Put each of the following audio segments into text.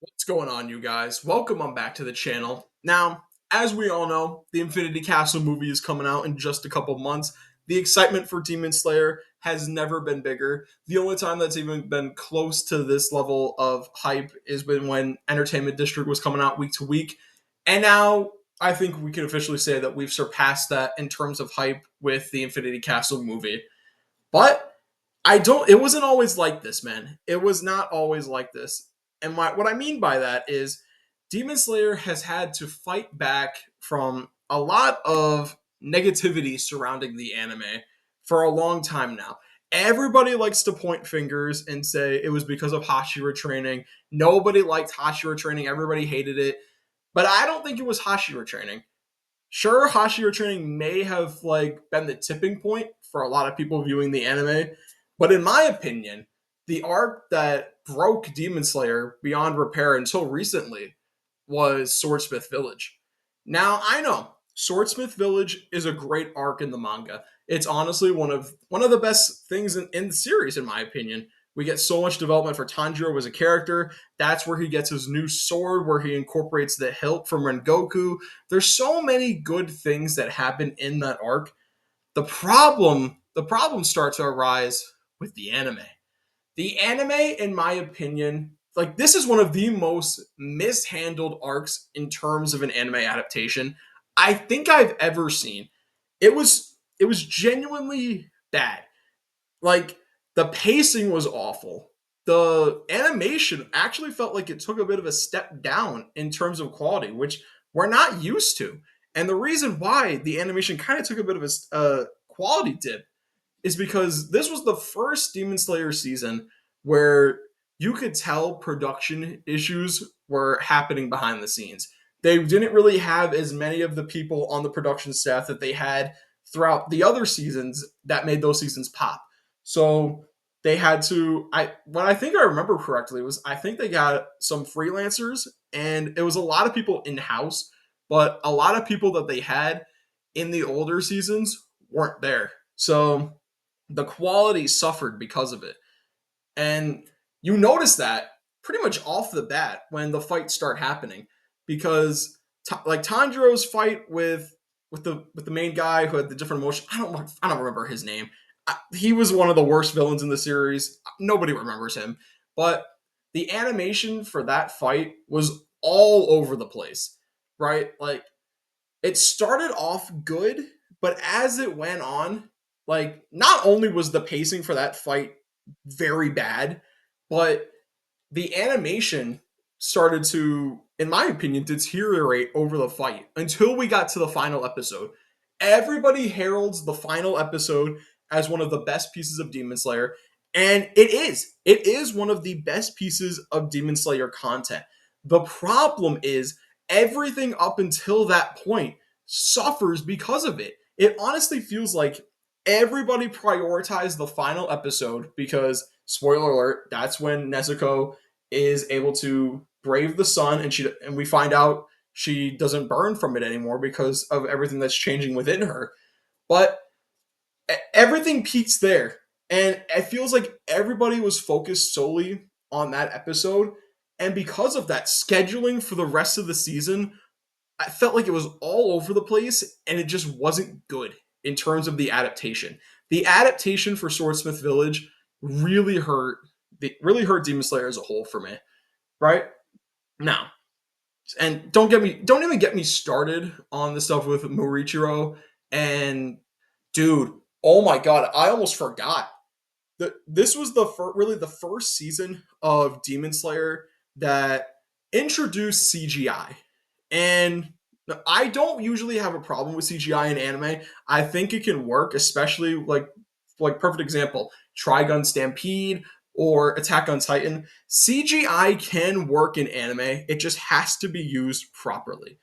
What's going on, you guys? Welcome on back to the channel. Now, as we all know, the Infinity Castle movie is coming out in just a couple months. The excitement for Demon Slayer has never been bigger. The only time that's even been close to this level of hype has been when Entertainment District was coming out week to week. And now I think we can officially say that we've surpassed that in terms of hype with the Infinity Castle movie. But it wasn't always like this, man. It was not always like this. And what I mean by that is Demon Slayer has had to fight back from a lot of negativity surrounding the anime for a long time now. Everybody likes to point fingers and say it was because of Hashira Training. Nobody liked Hashira Training. Everybody hated it. But I don't think it was Hashira Training. Sure, Hashira Training may have been the tipping point for a lot of people viewing the anime, but in my opinion, the arc that broke Demon Slayer beyond repair until recently was Swordsmith Village. Now, I know Swordsmith Village is a great arc in the manga. It's honestly one of the best things in the series, in my opinion. We get so much development for Tanjiro as a character. That's where he gets his new sword, where he incorporates the hilt from Rengoku. There's so many good things that happen in that arc. The problem starts to arise with the anime. The anime, in my opinion, this is one of the most mishandled arcs in terms of an anime adaptation I think I've ever seen. It was genuinely bad. Like the pacing was awful. The animation actually felt like it took a bit of a step down in terms of quality, which we're not used to. And the reason why the animation kind of took a bit of a quality dip is because this was the first Demon Slayer season where you could tell production issues were happening behind the scenes. They didn't really have as many of the people on the production staff that they had throughout the other seasons that made those seasons pop. So they had to what I think I remember correctly was I think they got some freelancers and it was a lot of people in house, but a lot of people that they had in the older seasons weren't there. So the quality suffered because of it. And you notice that pretty much off the bat when the fights start happening because like Tanjiro's fight with the main guy who had the different emotion, I don't remember his name. He was one of the worst villains in the series. Nobody remembers him. But the animation for that fight was all over the place, right? Like it started off good, but as it went on, not only was the pacing for that fight very bad, but the animation started to, in my opinion, deteriorate over the fight until we got to the final episode. Everybody heralds the final episode as one of the best pieces of Demon Slayer, and it is. It is one of the best pieces of Demon Slayer content. The problem is everything up until that point suffers because of it. It honestly feels like everybody prioritized the final episode because, spoiler alert, that's when Nezuko is able to brave the sun, and we find out she doesn't burn from it anymore because of everything that's changing within her. But everything peaks there, and it feels like everybody was focused solely on that episode, and because of that, scheduling for the rest of the season, I felt like it was all over the place, and it just wasn't good in terms of the adaptation. The adaptation for Swordsmith Village really hurt. Really hurt Demon Slayer as a whole for me, right? Now, and don't even get me started on the stuff with Muichiro and dude. Oh my god, I almost forgot that this was really the first season of Demon Slayer that introduced CGI, and I don't usually have a problem with CGI in anime. I think it can work, especially like perfect example, Trigun Stampede or Attack on Titan. CGI can work in anime. It just has to be used properly.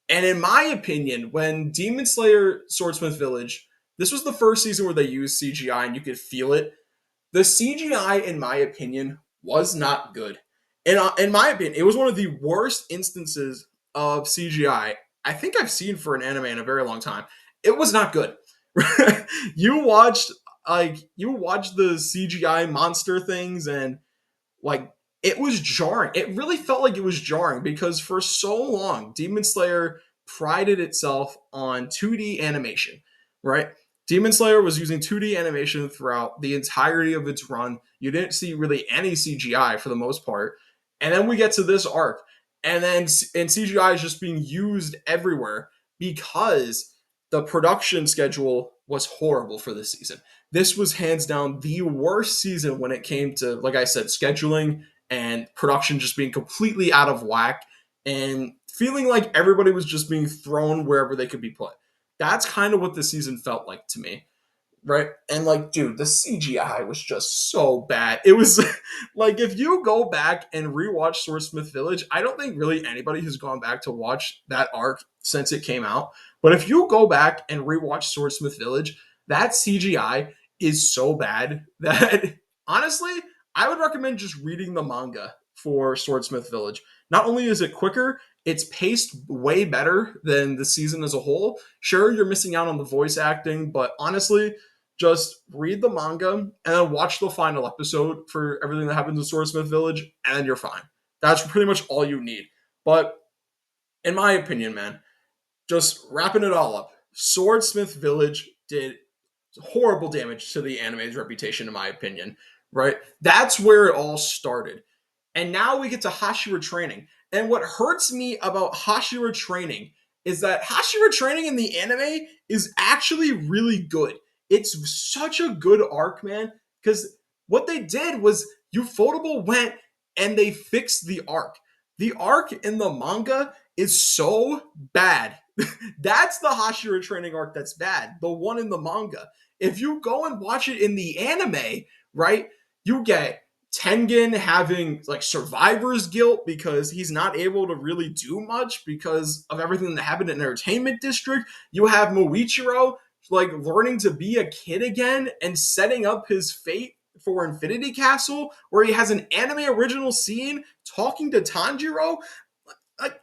And in my opinion, when Demon Slayer Swordsmith Village, this was the first season where they used CGI and you could feel it. The CGI, in my opinion, was not good. And in my opinion, it was one of the worst instances of CGI I think I've seen for an anime in a very long time. It was not good. you watched you watched the CGI monster things and like it was jarring. It really felt like it was jarring because for so long, Demon Slayer prided itself on 2D animation, right? Demon Slayer was using 2D animation throughout the entirety of its run. You didn't see really any CGI for the most part. And then we get to this arc, and CGI is just being used everywhere because the production schedule was horrible for this season. This was hands down the worst season when it came to, like I said, scheduling and production just being completely out of whack and feeling like everybody was just being thrown wherever they could be put. That's kind of what the season felt like to me, right? And like, dude, the CGI was just so bad. It was like if you go back and rewatch Swordsmith Village, I don't think really anybody has gone back to watch that arc since it came out. But if you go back and rewatch Swordsmith Village, that CGI is so bad that honestly, I would recommend just reading the manga for Swordsmith Village. Not only is it quicker, it's paced way better than the season as a whole. Sure, you're missing out on the voice acting, but honestly, just read the manga and then watch the final episode for everything that happens in Swordsmith Village, and then you're fine. That's pretty much all you need. But in my opinion, man, just wrapping it all up, Swordsmith Village did horrible damage to the anime's reputation, in my opinion. Right? That's where it all started. And now we get to Hashira Training. And what hurts me about Hashira Training is that Hashira Training in the anime is actually really good. It's such a good arc, man, because what they did was Ufotable went and they fixed the arc. The arc in the manga is so bad. That's the Hashira Training arc that's bad. The one in the manga. If you go and watch it in the anime, right, you get Tengen having like survivor's guilt because he's not able to really do much because of everything that happened in Entertainment District. You have Muichiro like learning to be a kid again and setting up his fate for Infinity Castle, where he has an anime original scene talking to Tanjiro.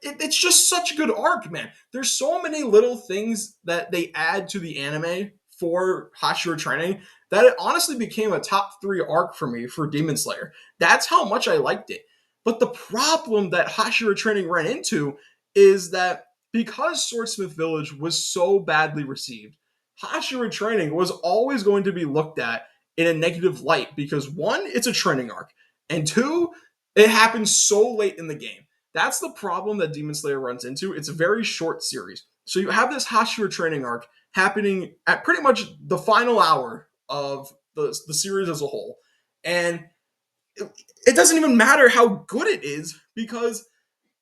It's just such a good arc, man. There's so many little things that they add to the anime for Hashira Training that it honestly became a top 3 arc for me for Demon Slayer. That's how much I liked it. But the problem that Hashira Training ran into is that because Swordsmith Village was so badly received, Hashira Training was always going to be looked at in a negative light because one, it's a training arc, and two, it happens so late in the game. That's the problem that Demon Slayer runs into. It's a very short series. So you have this Hashira Training arc happening at pretty much the final hour of the series as a whole. And it doesn't even matter how good it is because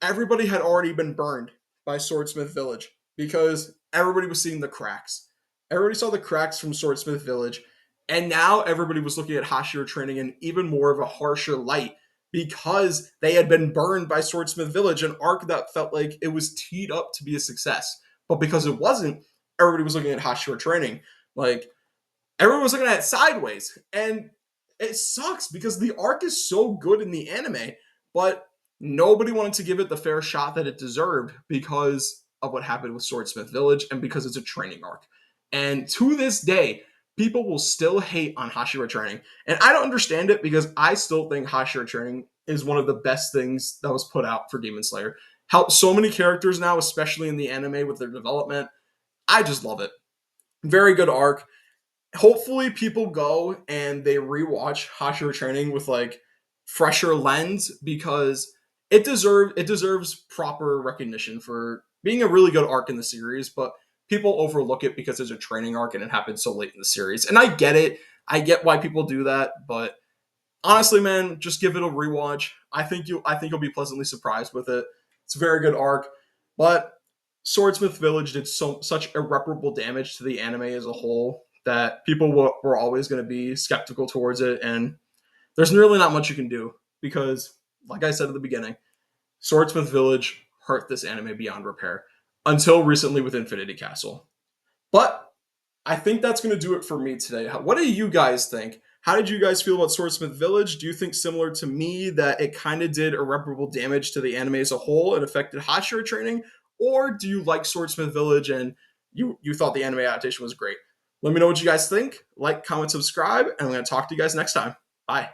everybody had already been burned by Swordsmith Village because everybody was seeing the cracks. Everybody saw the cracks from Swordsmith Village, and now everybody was looking at Hashira Training in even more of a harsher light because they had been burned by Swordsmith Village, an arc that felt like it was teed up to be a success. But because it wasn't, everybody was looking at Hashira Training like everyone was looking at it sideways. And it sucks because the arc is so good in the anime, but nobody wanted to give it the fair shot that it deserved because of what happened with Swordsmith Village and because it's a training arc. And to this day, people will still hate on Hashira Training. And I don't understand it because I still think Hashira Training is one of the best things that was put out for Demon Slayer. Helps so many characters now, especially in the anime with their development. I just love it. Very good arc. Hopefully people go and they rewatch Hashira Training with like fresher lens because it deserves proper recognition for being a really good arc in the series, but people overlook it because there's a training arc and it happened so late in the series. And I get it. I get why people do that, but honestly, man, just give it a rewatch. I think you'll be pleasantly surprised with it. It's a very good arc, but Swordsmith Village did such irreparable damage to the anime as a whole that people were always going to be skeptical towards it, and there's really not much you can do because, like I said at the beginning, Swordsmith Village hurt this anime beyond repair until recently with Infinity Castle. But I think that's going to do it for me today. What do you guys think? How did you guys feel about Swordsmith Village? Do you think similar to me that it kind of did irreparable damage to the anime as a whole and affected Hashira Training? Or do you like Swordsmith Village and you thought the anime adaptation was great? Let me know what you guys think. Like, comment, subscribe, and I'm going to talk to you guys next time. Bye.